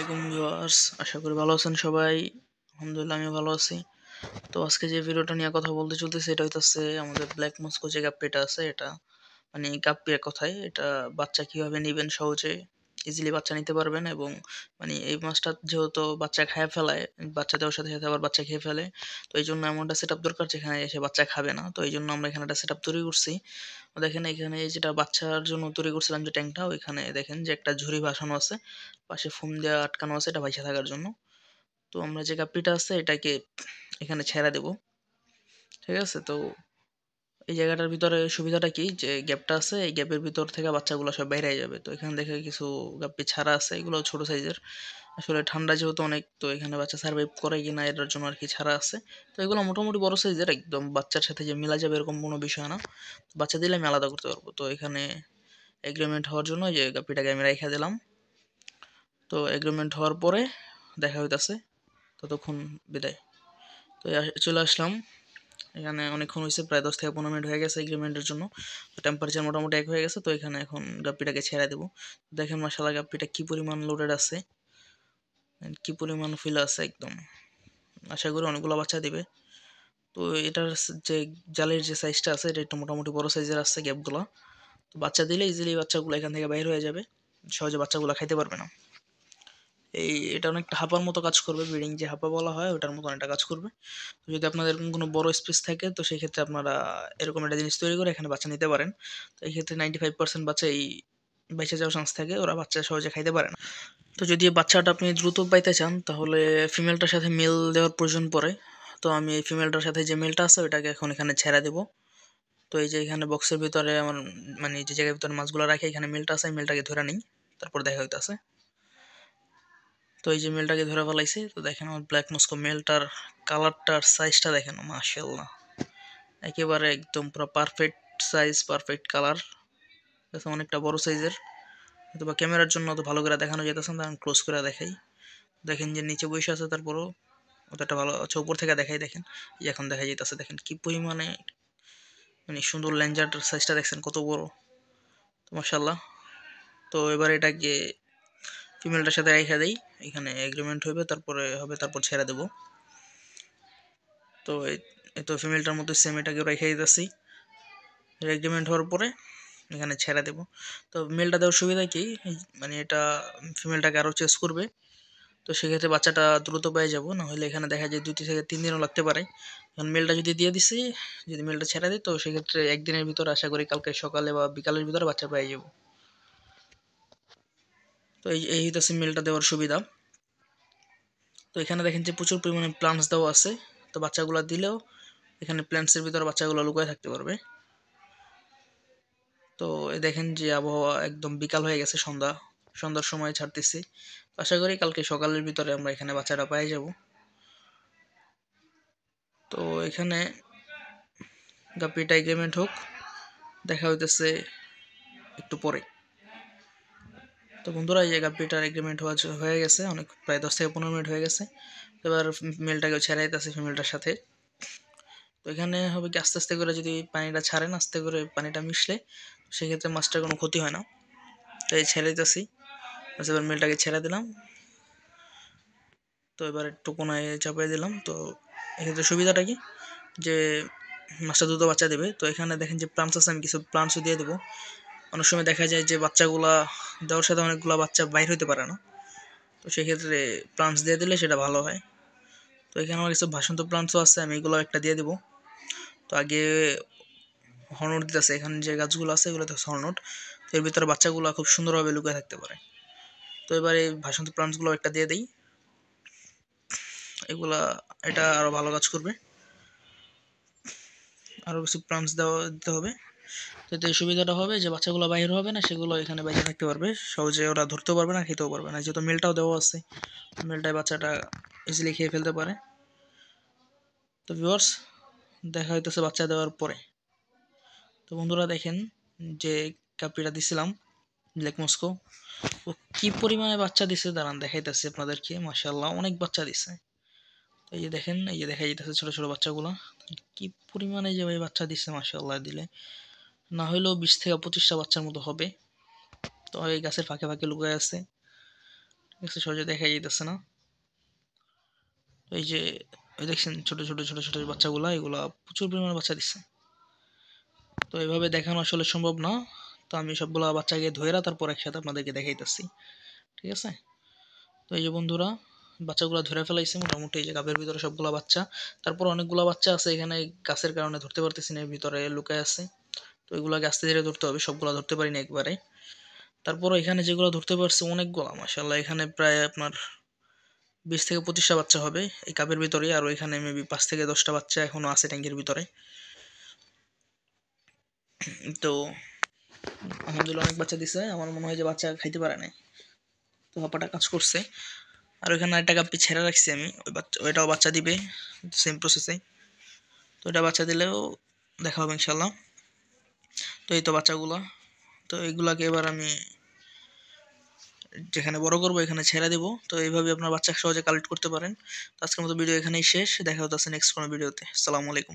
আলাইকুম ভিউয়ার্স, আশা করি ভালো আছেন সবাই। আলহামদুলিল্লাহ আমি ভালো আছি। তো আজকে যে ভিডিওটা নিয়ে কথা বলতে চলতেছে এটা হইতাছে আমাদের ব্ল্যাক মস্কো যে গাপ্পিটা আছে এটা, মানে গাপ্পি এক কথায় এটা বাচ্চা কিভাবে নিবেন সহজে ইজিলি বাচ্চা নিতে পারবেন। এবং মানে এই মাছটা যেহেতু বাচ্চা খায় ফেলায়, বাচ্চা দেওয়ার সাথে সাথে আবার বাচ্চা খেয়ে ফেলে, তো এই জন্য এমন একটা সেট আপ দরকার যেখানে এসে বাচ্চা খাবে না। তো এই জন্য আমরা এখানে একটা সেট আপ তৈরি করছি। দেখেন এখানে যেটা বাচ্চার জন্য তৈরি করছিলাম যে ট্যাঙ্কটা, ওইখানে দেখেন যে একটা ঝুড়ি ভাসানো আছে, পাশে ফোম দেওয়া আটকানো আছে এটা ভাইসা থাকার জন্য। তো আমরা যে গাপ্পিটা আছে এটাকে এখানে ছেড়ে দেব। ঠিক আছে? তো এই জায়গাটার ভিতরে সুবিধাটা কি, যে গ্যাপটা আছে এই গ্যাপের ভিতর থেকে বাচ্চাগুলো সব বাইরে যাবে। তো এখানে দেখে কিছু গাপ্পি ছাড়া আছে, এগুলো ছোট সাইজের। আসলে ঠান্ডা যেহেতু অনেক, তো এখানে বাচ্চা সার্ভাইভ করে কিনা এটার জন্য আর কি ছাড়া আছে। তো এগুলো মোটামুটি বড় সাইজের, একদম বাচ্চার সাথে যে মিলা যাবে এরকম কোনো বিষয় না। বাচ্চা দিলে আমি আলাদা করতে পারবো। তো এখানে এগ্রিমেন্ট হওয়ার জন্য যে গাপ্পিটাকে আমি রেখে দিলাম। তো এগ্রিমেন্ট হওয়ার পরে দেখা হইতাছে, ততক্ষণ বিদায়। তো চলে আসলাম এখানে, অনেকক্ষণ হয়েছে, প্রায় 10 থেকে 15 মিনিট হয়ে গেছে এগ্রিমেন্টের জন্য। তো টেম্পারেচার মোটামুটি এক হয়ে গেছে। তো এখানে এখন গাপ্পিটাকে ছেড়ে দেবো। দেখেন মাশাআল্লাহ গাপ্পিটা কি পরিমাণ লোডেড আছে, কি পরিমাণ ফিল আছে একদম। আশা করি অনেকগুলো বাচ্চা দিবে। তো এটার যে জালের যে সাইজটা আছে এটা একটু মোটামুটি বড় সাইজের আছে গ্যাপগুলো। তো বাচ্চা দিলে ইজিলি বাচ্চাগুলো এখান থেকে বাইর হয়ে যাবে, সহজে বাচ্চাগুলো খাইতে পারবে না। এটা অনেকটা হাঁপার মতো কাজ করবে, ব্রিডিং যে হাঁপা বলা হয় ওটার মতো অনেকটা কাজ করবে। তো যদি আপনাদের এরকম কোনো বড় স্পেস থাকে তো সেই ক্ষেত্রে আপনারা এরকম একটা জিনিস তৈরি করে এখানে বাচ্চা নিতে পারেন। তো এই ক্ষেত্রে 95% বাচ্চা এই বেঁচে যাওয়ার চান্স থাকে, ওরা বাচ্চা সহজে খাইতে পারে না। তো যদি বাচ্চাটা আপনি দ্রুত পাইতে চান তাহলে ফিমেলটার সাথে মেল দেওয়ার প্রয়োজন পড়ে। তো আমি এই ফিমেলটার সাথে যে মেলটা আছে ওইটাকে এখন এখানে ছেড়ে দেবো। তো এই যে এখানে বক্সের ভিতরে আমার, মানে যে জায়গার ভিতরে মাছগুলো রাখে এখানে মেলটা আছে, মেলটাকে ধরে নিই, তারপর দেখা হইতাছে। তো এই যে মেলটাকে ধরে ফেলাইছি। তো দেখেন আমার ব্ল্যাক মস্কো মেলটার কালারটার সাইজটা দেখেন, মাশাআল্লাহ একেবারে একদম পুরো পারফেক্ট সাইজ, পারফেক্ট কালার। অনেকটা বড় সাইজের, হয়তো বা ক্যামেরার জন্য অত ভালো করে দেখানো যেতেছে না, আমি ক্লোজ করে দেখাই। দেখেন যে নিচে বসে আছে, তারপরও অতটা ভালো আচ্ছা উপর থেকে দেখাই। দেখেন এই এখন দেখা যাইতেছে, দেখেন কি পরিমাণে মানে সুন্দর লেঞ্জারটার সাইজটা দেখছেন কত বড়। তো মাশাআল্লাহ। তো এবার এটাকে ফিমেলটার সাথে রেখে দেই, এখানে এগ্রিমেন্ট হবে, তারপরে হবে, তারপর ছেড়ে দেবো। তো এই তো ফিমেলটার মতো সেম এটাকে রেখে দিতেছি। এগ্রিমেন্ট হওয়ার পরে এখানে ছেড়ে দেবো। তো মেলটা দেওয়ার সুবিধা কি, মানে এটা ফিমেলটাকে আরও চেস করবে। তো সেক্ষেত্রে বাচ্চাটা দ্রুত পেয়ে যাবো, নাহলে এখানে দেখা যায় 2 থেকে 3 দিনও লাগতে পারে। এখন মেলটা যদি দিয়ে দিছি, যদি মেলটা ছেড়ে দিই তো সেক্ষেত্রে একদিনের ভিতরে আশা করি কালকে সকালে বা বিকালের ভিতরে বাচ্চা পেয়ে যাবো। তো এই হইতেছে মেলটা দেওয়ার সুবিধা। তো এখানে দেখেন যে প্রচুর পরিমাণে প্লান্টস দেওয়া আছে। তো বাচ্চাগুলো দিলেও এখানে প্ল্যান্টসের ভিতরে বাচ্চাগুলো লুকায় থাকতে পারবে। তো দেখেন যে আবহাওয়া একদম বিকাল হয়ে গেছে, সন্ধ্যার সময় ছাড়তেছি। আশা করি কালকে সকালের ভিতরে আমরা এখানে বাচ্চাটা পেয়ে যাব। তো এখানে গাপ্পিটা এগ্রিমেন্ট হোক, দেখা হইতেছে একটু পরে। তো বন্ধুরা এই যে গাপ্পিটার এগ্রিমেন্ট হয়ে গেছে, অনেক প্রায় 10 থেকে 15 মিনিট হয়ে গেছে। এবার মেলটাকেও ছেড়ে দিতেছে ফিমেলটার সাথে। তো এখানে হবে কি, আস্তে আস্তে করে যদি পানিটা ছাড়েন, আস্তে করে পানিটা মিশলে সেক্ষেত্রে মাছটার কোনো ক্ষতি হয় না। তো এই ছেড়ে দিতেছি, এবার মেলটাকে ছেড়ে দিলাম। তো এবার একটু কোনায় চাপিয়ে দিলাম। তো এক্ষেত্রে সুবিধাটা কি, যে মাছটা দ্রুত বাচ্চা দেবে। তো এখানে দেখেন যে প্লান্টস আছে, আমি কিছু প্লান্টসও দিয়ে দেবো। অনেক সময় দেখা যায় যে বাচ্চাগুলা দেওয়ার সাথে অনেকগুলো বাচ্চা বাইর হইতে পারে না, তো সেক্ষেত্রে প্লান্টস দিয়ে দিলে সেটা ভালো হয়। তো এখানে আমার কিছু ভাসন্ত প্লান্টসও আছে, আমি এগুলো একটা দিয়ে দেবো। তো আগে হর্নট দিতেছে, এখানে যে গাছগুলো আছে এগুলো তো হর্নট, তো এর ভিতরে বাচ্চাগুলো খুব সুন্দরভাবে লুকিয়ে থাকতে পারে। তো এবার এই ভাসন্ত প্লান্টসগুলো একটা দিয়ে দিই, এগুলা এটা আরও ভালো কাজ করবে। আরও কিছু প্লান্টস দিতে হবে, যাতে এই সুবিধাটা হবে যে বাচ্চাগুলো বাইরে হবে না, সেগুলো এখানে বাইরে থাকতে পারবে, সহজে ওরা ধরতেও পারবে না, খেতেও পারবে না, যেহেতু মেলটাও দেওয়া আছে, মেলটায় বাচ্চাটা ইজিলি খেয়ে ফেলতে পারে। তো ভিউয়ার্স, দেখা হইতেছে বাচ্চা দেওয়ার পরে। তো বন্ধুরা দেখেন যে কাপিটা দিছিলাম ব্ল্যাক মস্কো, ও কি পরিমাণে বাচ্চা দিছে দাঁড়ান দেখাইতেছে আপনাদেরকে। মাশাআল্লাহ অনেক বাচ্চা দিছে। তো এই যে দেখেন, এই যে দেখা যাইতেছে ছোট ছোট বাচ্চাগুলো, কি পরিমাণে যে ভাই বাচ্চা দিছে মাশাআল্লাহ। দিলে না হইলেও 20 থেকে 25টা বাচ্চার মতো হবে। তো এই গাছের ফাঁকে ফাঁকে লুকায় আছে। ঠিক আছে, সহজে দেখা যাইতেছে না। তো এই যে দেখছেন ছোট ছোট ছোট ছোট বাচ্চাগুলা, এগুলা প্রচুর পরিমাণে বাচ্চা দিচ্ছে। তো এভাবে দেখানো আসলে সম্ভব না। তো আমি সবগুলা বাচ্চাকে ধইরা তারপর একসাথে আপনাদেরকে দেখাইতেছি। ঠিক আছে? তো এই যে বন্ধুরা, বাচ্চাগুলা ধরে ফেলাইছে মোটামুটি, এই যে গাবের ভিতরে সবগুলা বাচ্চা। তারপর অনেকগুলা বাচ্চা আছে এখানে, গাছের কারণে ধরতে পারতেছি না, এর ভিতরে লুকায় আছে। তো এগুলাকে আস্তে ধীরে ধরতে হবে, সবগুলা ধরতে পারি না একবারে। তারপর এখানে যেগুলো ধরতে পারছি অনেকগুলা, মাশাআল্লাহ, এখানে প্রায় আপনার 20 থেকে 25টা বাচ্চা হবে এই কাপের ভিতরে। আর ওইখানে মেবি 5 থেকে 10টা বাচ্চা এখনো আছে ট্যাঙ্কের ভিতরে। তো আলহামদুলিল্লাহ অনেক বাচ্চা দিছে, আমার মনে হয় যে বাচ্চা খাইতে পারে নাই। তো হাঁপাটা কাজ করছে। আর ওইখানে একটা গাপ্পি ছেড়ে রাখছি আমি, ওই বাচ্চা, ওইটাও বাচ্চা দিবে সেম প্রসেসে। তো এটা বাচ্চা দিলেও দেখা হবে ইনশাল্লাহ। তো এই তো বাচ্চাগুলা। তো এইগুলাকে এবার আমি যেখানে বড় করবো এখানে ছেড়ে দেবো। তো এইভাবে আপনার বাচ্চা সহজে কালেক্ট করতে পারেন। তো আজকের মতো ভিডিও এখানেই শেষ, দেখা হচ্ছে নেক্সট কোনো ভিডিওতে। আসসালামু আলাইকুম।